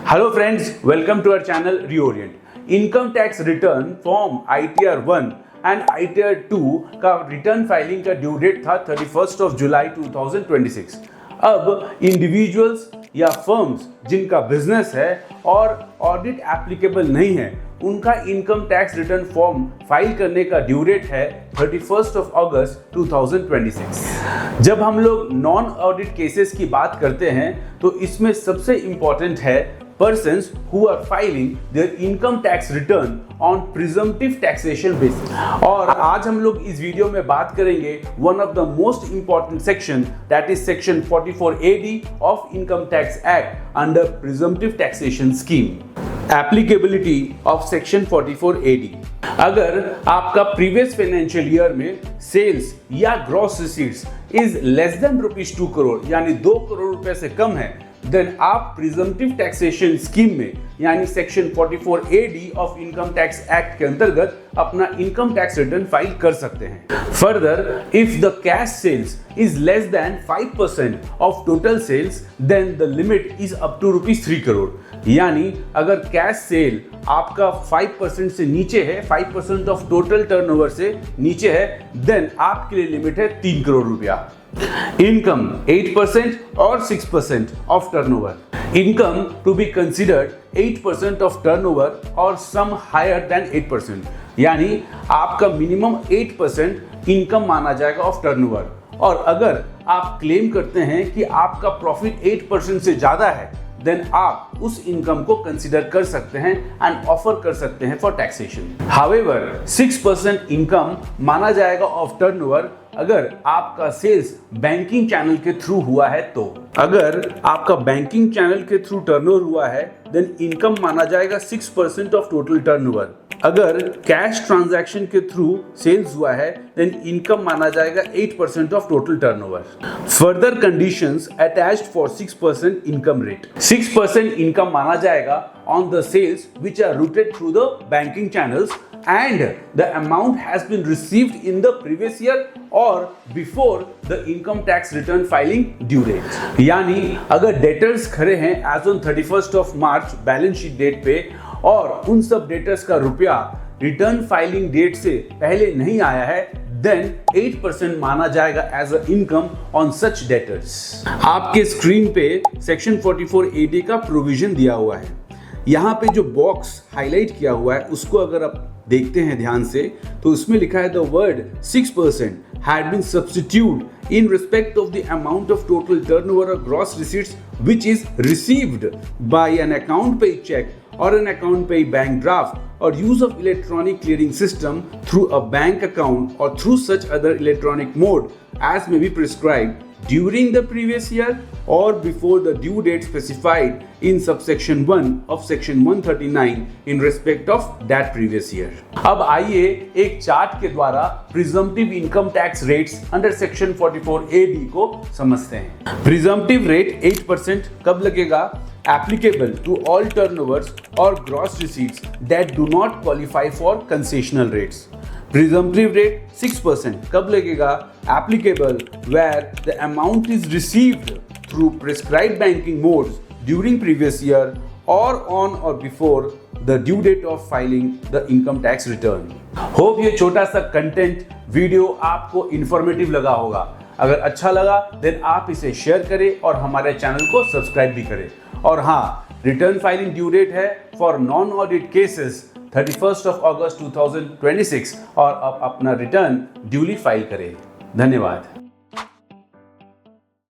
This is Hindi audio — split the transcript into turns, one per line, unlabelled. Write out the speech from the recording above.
Hello friends, welcome to our channel Reorient. Income tax return form ITR 1 and ITR 2 का रिटर्न फाइलिंग का ड्यू डेट था 31 जुलाई 2026। अब इंडिविजुअल्स या फर्म्स जिनका बिजनेस है और ऑडिट एप्लीकेबल नहीं है, उनका income tax return form file करने का ड्यू डेट है 31 अगस्त 2026। जब हम लोग नॉन ऑडिट केसेस की बात करते हैं तो इसमें सबसे इंपॉर्टेंट है persons who are filing their income tax return on presumptive taxation basis। और आज हम लोग इस वीडियो में बात करेंगे one of the most important section, that is section 44AD of Income Tax Act under presumptive taxation scheme। Applicability of section 44AD। अगर आपका प्रीवियस फाइनेंशियल ईयर में सेल्स या gross receipts is less then ₹2 crore यानी 2 करोड़ रुपए से कम है, देन आप प्रिजम्पटिव टैक्सेशन स्कीम में यानी section 44AD of income tax act के अंतर्गत अपना इनकम टैक्स रिटर्न फाइल कर सकते हैं। Further, if the cash sales is less than 5% of total sales, then the limit is up to ₹3 crore. यानी अगर कैश सेल आपका 5% से नीचे है, 5% ऑफ टोटल टर्नओवर से नीचे है, देन आपके लिए लिमिट है 3 करोड़ रुपया। Income 8% or 6% of turnover. Income to be considered 8% of turnover or some higher than 8%. यानी आपका मिनिमम 8% इनकम माना जाएगा ऑफ टर्नओवर। और अगर आप क्लेम करते हैं कि आपका प्रॉफिट 8% से ज्यादा है, देन आप उस इनकम को कंसीडर कर सकते हैं एंड ऑफर कर सकते हैं फॉर टैक्सेशन। हाउएवर 6% इनकम माना जाएगा ऑफ टर्नओवर अगर आपका सेल्स बैंकिंग चैनल के थ्रू हुआ है। तो अगर आपका बैंकिंग चैनल के थ्रू टर्नओवर हुआ है, देन इनकम माना जाएगा 6% ऑफ टोटल टर्नओवर। अगर कैश ट्रांजैक्शन के थ्रू सेल्स हुआ है, देन इनकम माना जाएगा 8% of total turnover. Further conditions attached for 6% income rate. 6% income माना जाएगा on the sales which are routed through the banking channels and the amount has been received in the previous year or before the income tax return filing due date। यानी अगर डेटर्स खड़े हैं as on 31 March balance sheet date पे और उन सब डेटर्स का रुपया रिटर्न फाइलिंग डेट से पहले नहीं आया है, then 8% माना जाएगा as a income on such debtors. आपके स्क्रीन पे सेक्शन 44AD का प्रोविजन दिया हुआ है। यहाँ पे जो बॉक्स हाईलाइट किया हुआ है उसको अगर आप देखते हैं ध्यान से तो उसमें लिखा है the word 6% had been substituted in respect of the amount of total turnover or gross receipts which is received by an account pay check or an account pay bank draft or use of electronic clearing system through a bank account or through such other electronic mode as may be prescribed during the previous year or before the due date specified in subsection 1 of section 139 in respect of that previous year। अब आइए एक चार्ट के द्वारा presumptive income tax rates under section 44AD को समझते हैं। प्रिजम्पटिव रेट 8% कब लगेगा? Applicable to all turnovers or gross receipts that do not qualify for concessional rates। Presumptive rate 6% कब लगेगा? Applicable where the amount is received through prescribed banking modes during previous year or on or before the due date of filing the income tax return। Hope ये छोटा सा कंटेंट वीडियो आपको इंफॉर्मेटिव लगा होगा। अगर अच्छा लगा देन आप इसे शेयर करें और हमारे चैनल को सब्सक्राइब भी करें। और हाँ, रिटर्न फाइलिंग ड्यू डेट है फॉर नॉन ऑडिट केसेस 31 अगस्त 2026 और अब अपना रिटर्न ड्यूली फाइल करें। धन्यवाद।